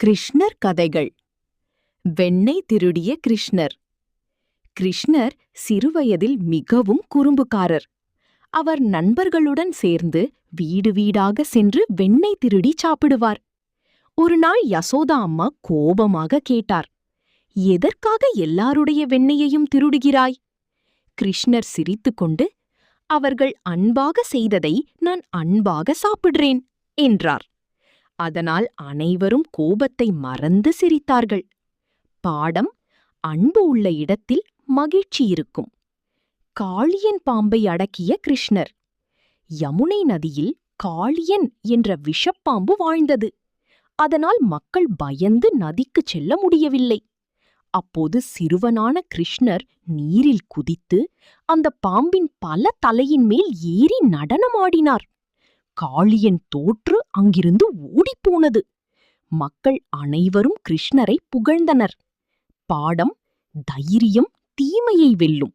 கிருஷ்ணர் கதைகள். வெண்ணெய் திருடிய கிருஷ்ணர். கிருஷ்ணர் சிறுவயதில் மிகவும் குறும்புக்காரர். அவர் நண்பர்களுடன் சேர்ந்து வீடு வீடாக சென்று வெண்ணெய் திருடி சாப்பிடுவார். ஒரு நாள் யசோதா அம்மா கோபமாக கேட்டார், எதற்காக எல்லாருடைய வெண்ணெயையும் திருடுகிறாய்? கிருஷ்ணர் சிரித்துக்கொண்டு, அவர்கள் அன்பாக செய்ததை நான் அன்பாக சாப்பிடுறேன் என்றார். அதனால் அனைவரும் கோபத்தை மறந்து சிரித்தார்கள். பாடம்: அன்பு உள்ள இடத்தில் மகிழ்ச்சி இருக்கும். காளியன் பாம்பை அடக்கிய கிருஷ்ணர். யமுனை நதியில் காளியன் என்ற விஷப்பாம்பு வாழ்ந்தது. அதனால் மக்கள் பயந்து நதிக்குச் செல்ல முடியவில்லை. அப்போது சிறுவனான கிருஷ்ணர் நீரில் குதித்து அந்த பாம்பின் பல தலையின் மேல் ஏறி நடனமாடினார். காளியன் தோற்று அங்கிருந்து ஓடிப்போனது. மக்கள் அனைவரும் கிருஷ்ணரை புகழ்ந்தனர். பாடம்: தைரியம் தீமையை வெல்லும்.